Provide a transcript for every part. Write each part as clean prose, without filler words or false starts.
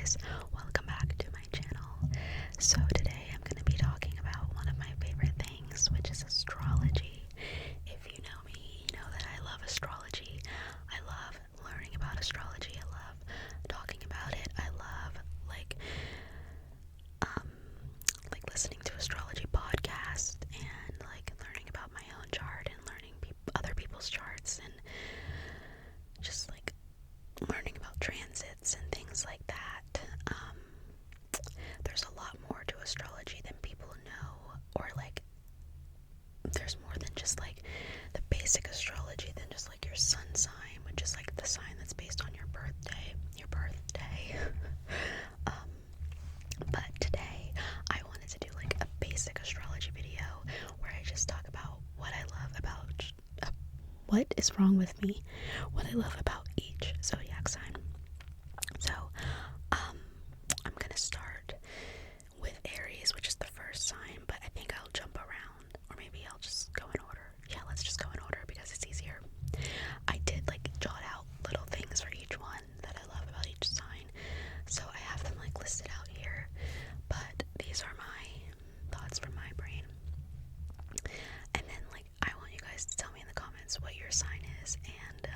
guys, welcome back to my channel. So today I'm going to be talking about one of my favorite things, which is astrology. If you know me, you know that I love astrology. I love learning about astrology. I love talking about it. I love listening to astrology podcasts and learning about my own chart and learning other people's charts and just learning about transits and things like that. There's a lot more to astrology than people know, or there's more than just the basic astrology than just your sun sign, which is the sign that's based on your birthday. But today I wanted to do a basic astrology video where I just talk about what I love about what is wrong with me, what I love about each zodiac sign. So, I'm gonna start with Aries, which is the first sign, but I think I'll jump around, or maybe I'll just go in order. Yeah, let's just go in order because it's easier. I did jot out little things for each one that I love about each sign, so I have them listed out here, but these are my thoughts from my brain. And then I want you guys to tell me in the comments what your sign is, and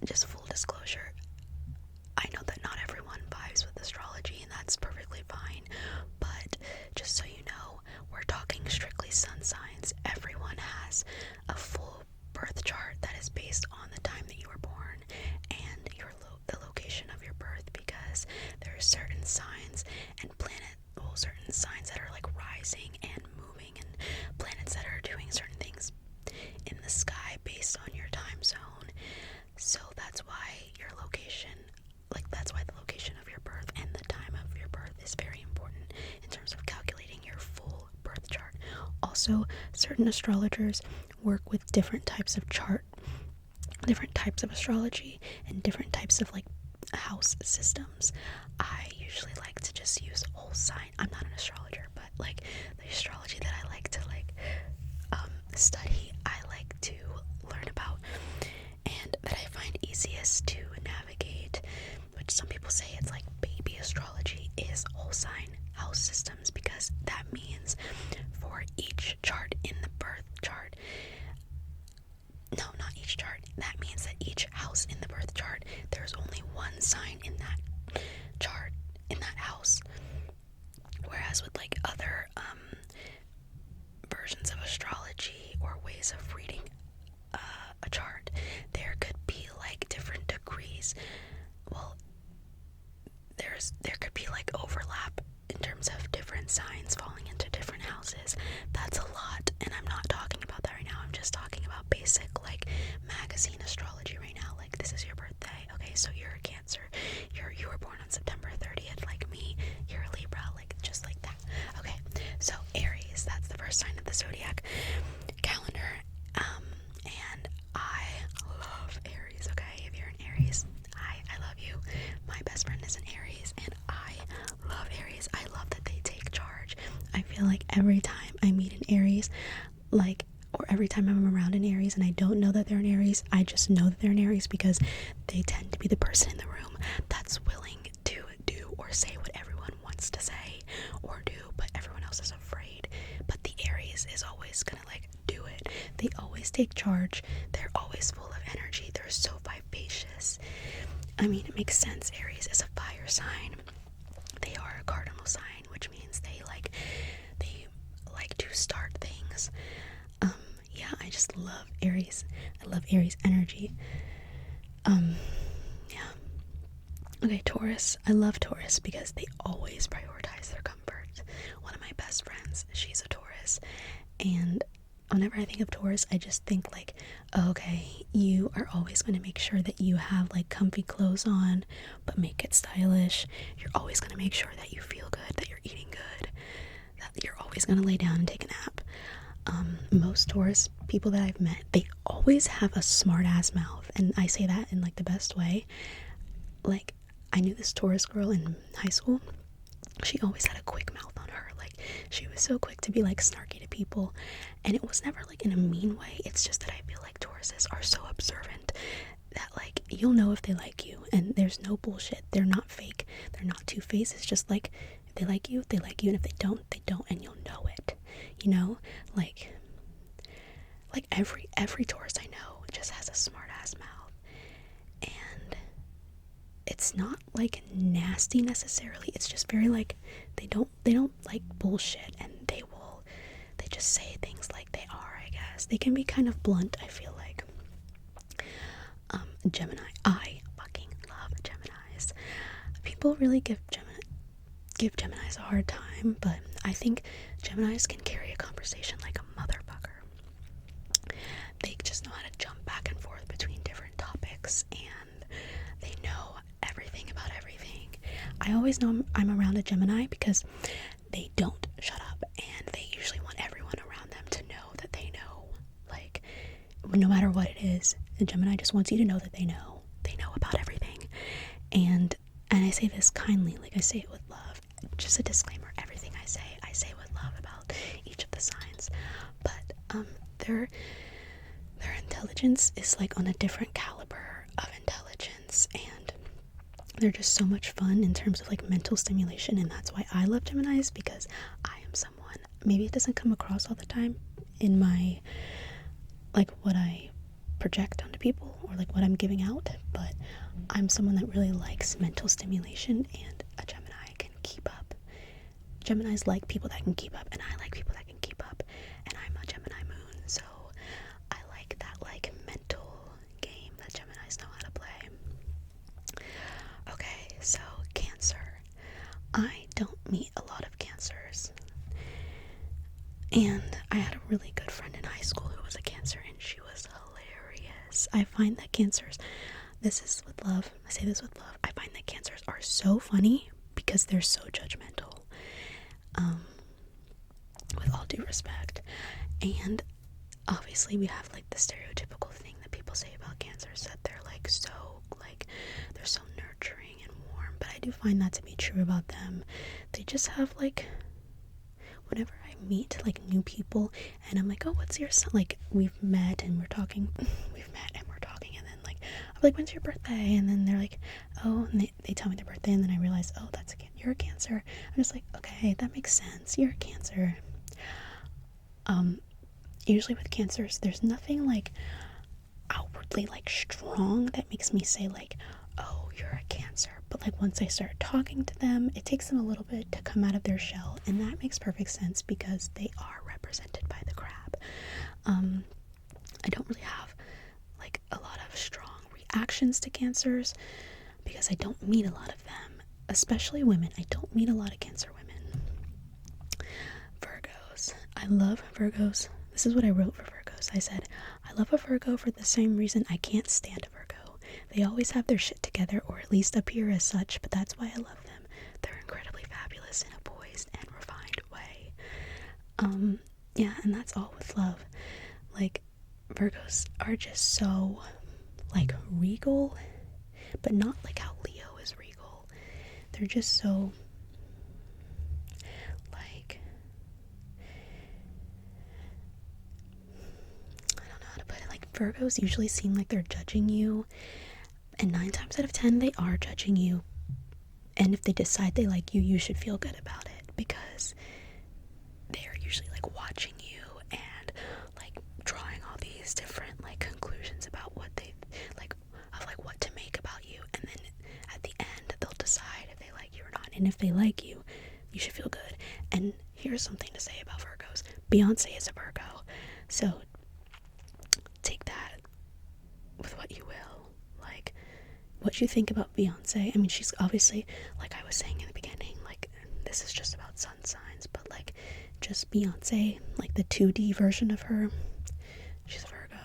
just full disclosure, I know that not everyone vibes with astrology, and that's perfectly fine, but just so you know, we're talking strictly sun signs. Everyone has a full birth chart that is based on the time that you were born and the location of your birth, because there are certain signs and certain signs that are rising and moving, and planets that are doing certain things in the sky based on your time zone. So that's why your location, that's why the location of your birth and the time of your birth is very important in terms of calculating your full birth chart. Also, certain astrologers work with different types of chart, different types of astrology, and different types of house systems. I usually like to just use whole sign. I'm not an astrologer, but the astrology that I like to study, I like to learn about, and that I find easiest to navigate, which some people say it's baby astrology, is whole sign house systems, because that means for each chart in the birth chart, no, not each chart, that means that each house in the birth chart, there's only one sign in that chart, in that house. Whereas with other versions of astrology or ways of reading a chart, there could be different degrees. Well, there could be overlap in terms of different signs falling into different houses. That's a lot, and I'm not talking about that right now. I'm just talking about basic magazine astrology right now. This is your birthday. Okay, so you're a Cancer. You were born on September 30th, like me. You're a Libra, just like that. Okay, so Aries, that's the first sign of the zodiac calendar. And I love Aries, okay? If you're an Aries, I love you. My best friend is an Aries, and I love Aries. I love that they take charge. I feel like every time I meet an Aries, or every time I'm around an Aries and I don't know that they're an Aries, I just know that they're an Aries because they tend to be the person in the room that's willing to do or say what everyone wants to say or do, but everyone else is afraid. But the Aries is always gonna do it. They always take charge. They're always full of energy. They're so vivacious. I mean, it makes sense. Aries is a fire sign. They are a cardinal sign, which means they like to start things. Yeah, I just love Aries. I love Aries energy. Yeah. Okay, Taurus. I love Taurus because they always prioritize their comfort. One of my best friends, she's a Taurus, and whenever I think of Taurus, I just think okay, you are always going to make sure that you have comfy clothes on, but make it stylish. You're always going to make sure that you feel good, that you're eating good, that you're always going to lay down and take a nap. Most Taurus people that I've met, they always have a smart ass mouth, and I say that in the best way. I knew this Taurus girl in high school. She always had a quick mouth on her. She was so quick to be snarky to people, and it was never in a mean way. It's just that I feel Tauruses are so observant that like you'll know if they like you, and there's no bullshit. They're not fake, they're not two-faced. It's just like if they like you, they like you, and if they don't, they don't, and you'll know it, you know. Like every Taurus I know just has a smart ass mouth, and it's not like nasty necessarily. It's just very like they don't like bullshit, and they just say things like they are. I guess they can be kind of blunt, I feel like. Gemini, I fucking love Geminis. People really give Geminis a hard time, but I think Geminis can carry a conversation like a motherfucker. They just know how to jump back and forth between different topics, and they know everything about everything. I always know I'm around a Gemini because they don't shut up, and they usually want everyone around them to know that they know. Like, no matter what it is, the Gemini just wants you to know that they know about everything. And I say this kindly, like I say it with love. Just a disclaimer, everything I say with love about each of the signs. But their intelligence is like on a different caliber of intelligence, and they're just so much fun in terms of like mental stimulation. And that's why I love Geminis, because I am someone, maybe it doesn't come across all the time in my, like, what I project onto people or like what I'm giving out, but I'm someone that really likes mental stimulation, and a Gemini can keep up. Geminis like people that can keep up, and I like people that can keep up, and I'm a Gemini moon, so I like that like mental game that Geminis know how to play. Okay, so Cancer. I don't meet a lot of Cancers, and I had a really good friend in high school who was a Cancer, and she was hilarious. I find that Cancers, this is with love, I say this with love, I find that Cancers are so funny because they're so judgmental, with all due respect. And obviously we have like the stereotypical thing that people say about Cancers, that they're like so, like, they're so nurturing and warm, but I do find that to be true about them. They just have like, whenever I meet like new people and I'm like, oh, what's your son, like, we've met and we're talking, and then like I'm like, when's your birthday? And then they're like, oh, and they tell me their birthday, and then I realize, oh, you're a Cancer. I'm just like, okay, that makes sense, you're a Cancer. Usually with Cancers, there's nothing like outwardly like strong that makes me say like, oh, you're a Cancer. But like once I start talking to them, it takes them a little bit to come out of their shell, and that makes perfect sense because they are represented by the crab. I don't really have like a lot of strong reactions to Cancers because I don't meet a lot of them, especially women. I don't meet a lot of Cancer women. Virgos. I love Virgos. This is what I wrote for Virgos. I said, I love a Virgo for the same reason I can't stand a Virgo. They always have their shit together, or at least appear as such, but that's why I love them. They're incredibly fabulous in a poised and refined way. Yeah, and that's all with love. Like, Virgos are just so, like, regal, but not like how Leo is regal. They're just so, like, I don't know how to put it. Like, Virgos usually seem like they're judging you, and 9 times out of 10 they are judging you. And if they decide they like you, you should feel good about it, because they're usually like watching you and like drawing all these different like conclusions about what they like, of like what to make about you, and then at the end they'll decide if they like you or not. And if they like you, you should feel good. And here's something to say about Virgos. Beyonce is a Virgo, so take that with what you will. Like, what you think about Beyonce, I mean, she's obviously, like I was saying in the beginning, like, this is just about sun signs, but like, just Beyonce, like the 2D version of her, she's a Virgo.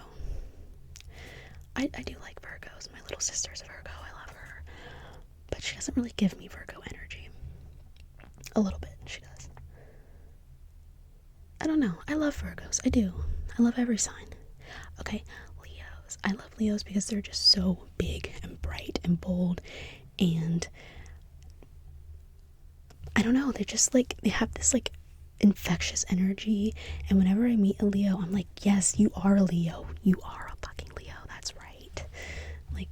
I do like Virgos. My little sister's a Virgo. I love her, but she doesn't really give me Virgo energy. A little bit, she does. I don't know. I love Virgos. I do. I love every sign. Okay, Leos. I love Leos because they're just so big and bright and bold, and I don't know, they're just like, they have this like infectious energy, and whenever I meet a Leo, I'm like, yes, you are a Leo. You are a fucking Leo. That's right. Like,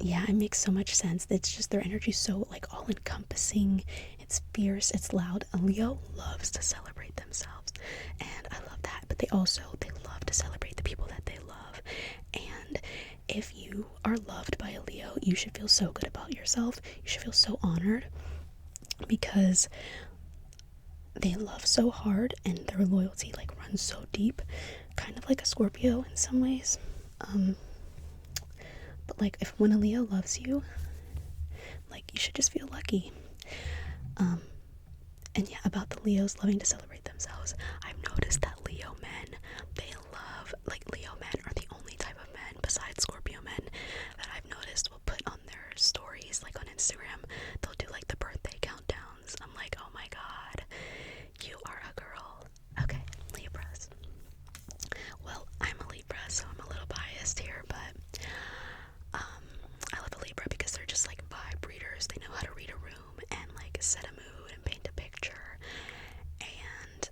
Yeah, it makes so much sense. It's just their energy so like all encompassing. It's fierce, it's loud. A Leo loves to celebrate themselves, and I love that. But they love to celebrate the people that they love. And if you are loved by a Leo, you should feel so good about yourself. You should feel so honored because they love so hard and their loyalty like runs so deep, kind of like a Scorpio in some ways. But like when a Leo loves you, like you should just feel lucky. And yeah, about the Leos loving to celebrate themselves, I've noticed that Leo men, Leo men are the only type of men besides Scorpio men that I've noticed will put on their stories, like on Instagram, they'll do like the birthday countdowns. I'm like, oh my god, you are a girl. Okay, Libras. Well, I'm a Libra, so I'm a little biased here, but I love a Libra because they're just like vibe readers. They know how to read a room and like set a mood and paint a picture, and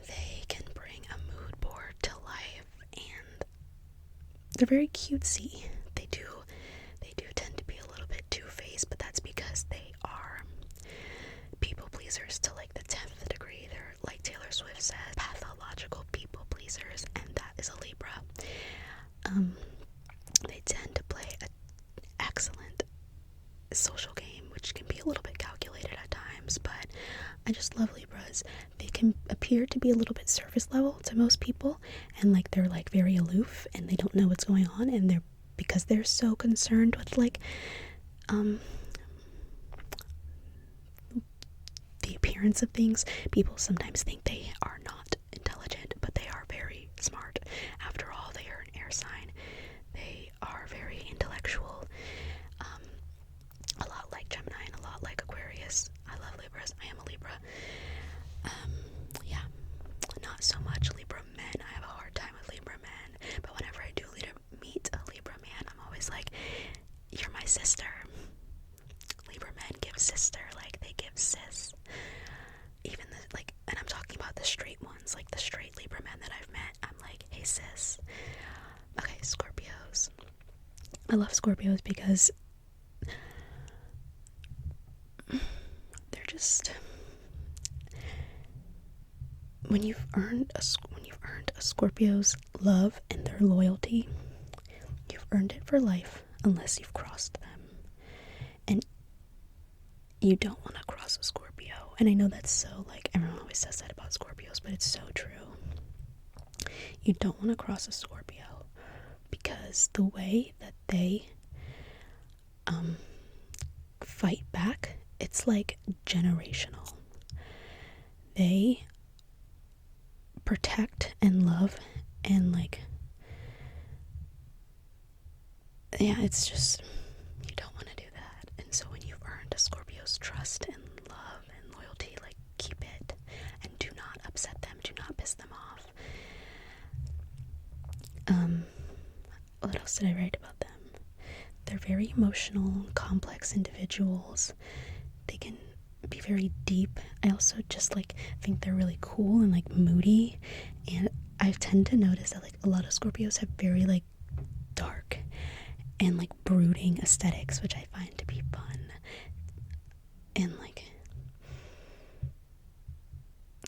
they can bring a mood board to life, and they're very cutesy. They do tend to be a little bit two-faced, but that's because they are people pleasers to like the 10th degree. They're, like Taylor Swift says, pathological people pleasers, and that is a Libra. They tend to play an excellent social game, which can be a little bit calculated at times, but I just love Libras. They can appear to be a little bit surface level to most people, and like they're like very aloof and they don't know what's going on, and because they're so concerned with like the appearance of things, people sometimes think they are not intelligent, but they are very smart. After all, they are an air sign. They are very intellectual, a lot like Gemini and a lot like Aquarius. I love Libras. I am a Libra. Yeah, not so much Libra men. I have a hard time with Libra men, but whenever I do meet a Libra man, I'm always like, you're my sister. Libra men give sister, like they give sis. Even and I'm talking about the straight ones, like the straight Libra men that I've met, I'm like, hey sis. Okay, Scorpios. I love Scorpios because they're just, when you've earned a Scorpio's love and their loyalty, you've earned it for life unless you've crossed them. And you don't want to cross a Scorpio. And I know that's so, like, everyone always says that about Scorpios, but it's so true. You don't want to cross a Scorpio because the way that they fight back, it's like generational. They protect and love and like, yeah, it's just, you don't want to do that. And so when you've earned a Scorpio's trust and love and loyalty, like, keep it and do not upset them, do not piss them off. What else did I write about them? They're very emotional, complex individuals. They can be very deep. I also just like think they're really cool and like moody, and I tend to notice that like a lot of Scorpios have very like dark and like brooding aesthetics, which I find to be fun. And like,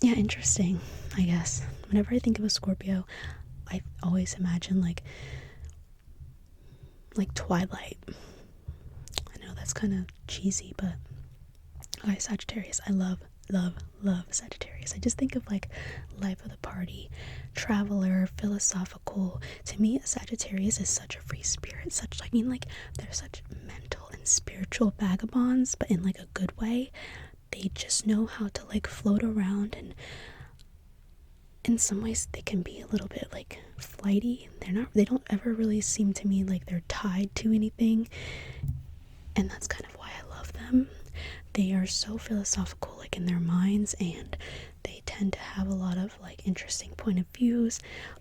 yeah, interesting, I guess. Whenever I think of a Scorpio, I always imagine like Twilight. I know that's kind of cheesy, but okay, Sagittarius. I love Sagittarius. I just think of like life of the party, traveler, philosophical. To me, a Sagittarius is such a free spirit. They're such mental and spiritual vagabonds, but in like a good way. They just know how to like float around, and in some ways they can be a little bit like flighty. They don't ever really seem to me like they're tied to anything, and that's kind of why I love them. They are so philosophical like in their minds, and they tend to have a lot of like interesting point of views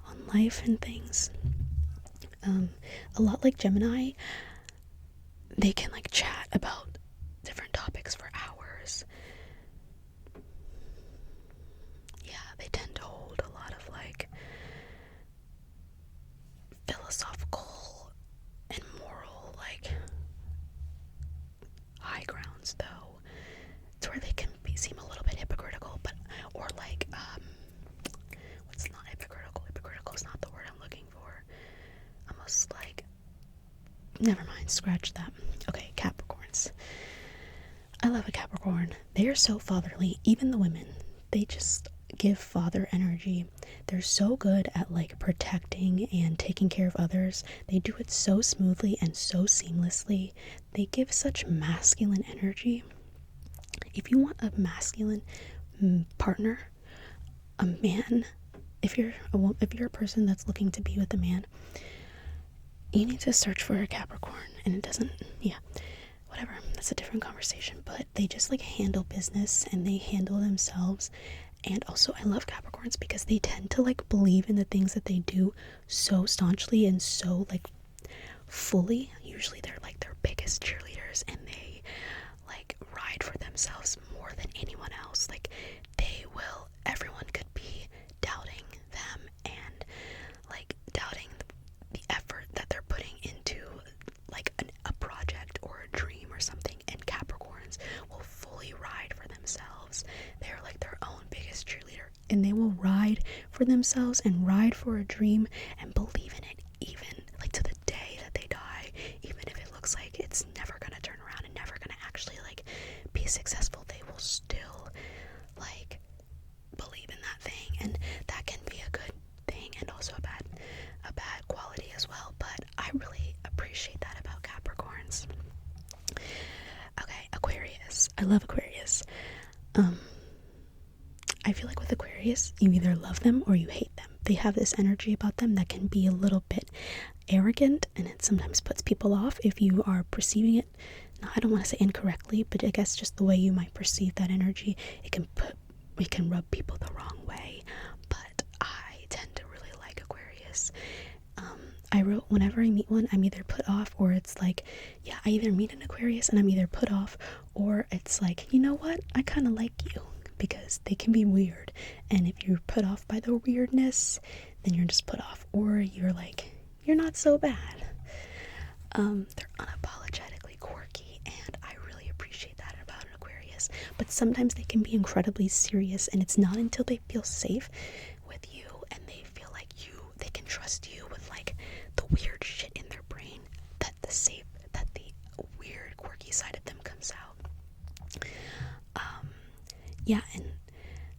on life and things. A lot like Gemini, they can like chat about different topics for hours. Yeah, they tend to hold a lot of like philosophical and moral Capricorns, though, it's where they can seem a little bit hypocritical, but, or like, what's not hypocritical? Hypocritical is not the word I'm looking for. Almost like, never mind, scratch that. Okay, Capricorns. I love a Capricorn. They are so fatherly. Even the women, they just give father energy. They're so good at like protecting and taking care of others. They do it so smoothly and so seamlessly. They give such masculine energy. If you want a masculine partner, a man, if you're a person that's looking to be with a man, you need to search for a Capricorn. And it doesn't, yeah, whatever, that's a different conversation. But they just like handle business and they handle themselves. And also I love Capricorns because they tend to like believe in the things that they do so staunchly and so like fully. Usually they're like their biggest cheerleaders, and they like ride for themselves more than anyone else. Like everyone could be doubting them and like doubting the effort that they're putting into like a project or a dream or something, and Capricorns will fully ride for themselves. They're like their own biggest cheerleader, and they will ride for themselves and ride for a dream and believe in it, even like to the day that they die. Even if it looks like it's never gonna turn around and never gonna actually like be successful, they will still like believe in that thing. And that can be a good thing and also a bad quality as well, but I really appreciate that about Capricorns. Okay, Aquarius. I love Aquarius. I feel like with Aquarius, you either love them or you hate them. They have this energy about them that can be a little bit arrogant, and it sometimes puts people off if you are perceiving it. Now, I don't want to say incorrectly, but I guess just the way you might perceive that energy, it can rub people the wrong way. But I tend to really like Aquarius. I wrote, whenever I meet one, I'm either put off, or it's like, yeah, I either meet an Aquarius and I'm either put off, or it's like, you know what, I kind of like you, because they can be weird. And if you're put off by the weirdness, then you're just put off, or you're like, you're not so bad. They're unapologetically quirky, and I really appreciate that about an Aquarius. But sometimes they can be incredibly serious, and it's not until they feel safe with you and they feel like they can trust you with like the weird shit in their brain that the weird quirky side of them comes out. Yeah, and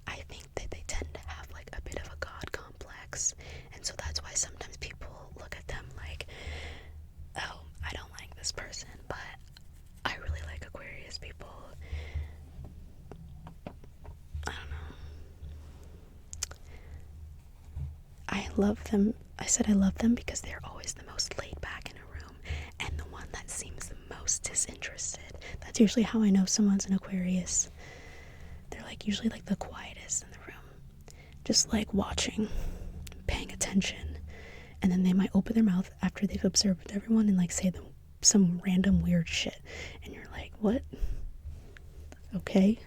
I think that they tend to have like a bit of a god complex, and so that's why sometimes people look at them like, oh, I don't like this person. But I really like Aquarius people. I don't know. I love them. I said I love them because they're always the most laid back in a room, and the one that seems the most disinterested. That's usually how I know someone's an Aquarius. They're like usually like the quietest in the room, just like watching, paying attention, and then they might open their mouth after they've observed everyone and like say some random weird shit, and you're like, what? Okay.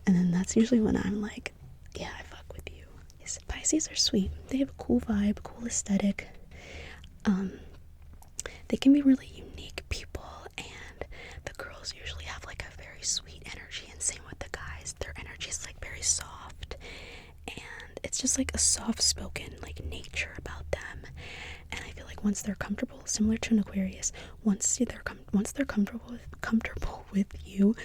And then that's usually when I'm like, yeah, I fuck with you. Yes, Pisces are sweet. They have a cool vibe, cool aesthetic. They can be really unique people, and the girls usually have like a very sweet energy, and same with the guys. Their energy is like very soft, and it's just like a soft-spoken like nature about them. And I feel like once they're comfortable, similar to an Aquarius, once they're comfortable with you,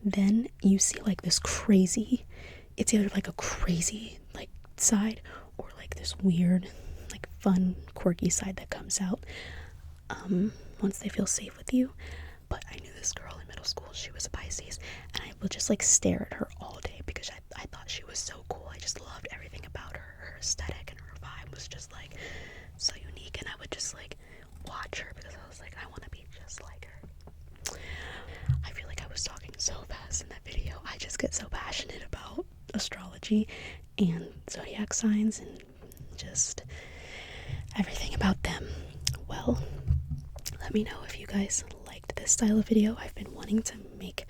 then you see like this crazy, it's either like a crazy like side, or like this weird like fun quirky side that comes out once they feel safe with you. But I knew this girl in middle school, she was a Pisces, and I would just like stare at her all day because I thought she was so cool. I just loved everything about her. Her aesthetic and her vibe was just like so unique, and I would just like watch her because I was like, I want to be just like her. I feel like I was talking so fast in that video. I just get so passionate about astrology and zodiac signs and just everything about them. Well, let me know if you guys liked this style of video. I've been wanting to make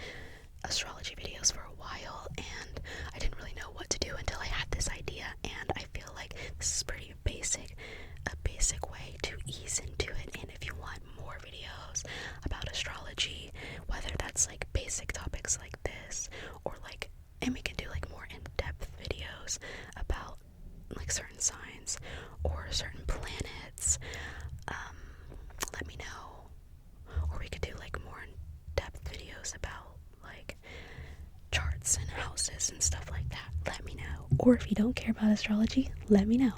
astrology videos for a while, and I didn't really know what to do until I had this idea, and I feel like this is pretty a basic way to ease into it. And if you want more videos about astrology, whether that's like basic topics like this, or like, and we can do like more in-depth videos about like certain signs or certain planets. Let me know. Or we could do like more in-depth videos about like charts and houses and stuff like that. Let me know. Or if you don't care about astrology, let me know.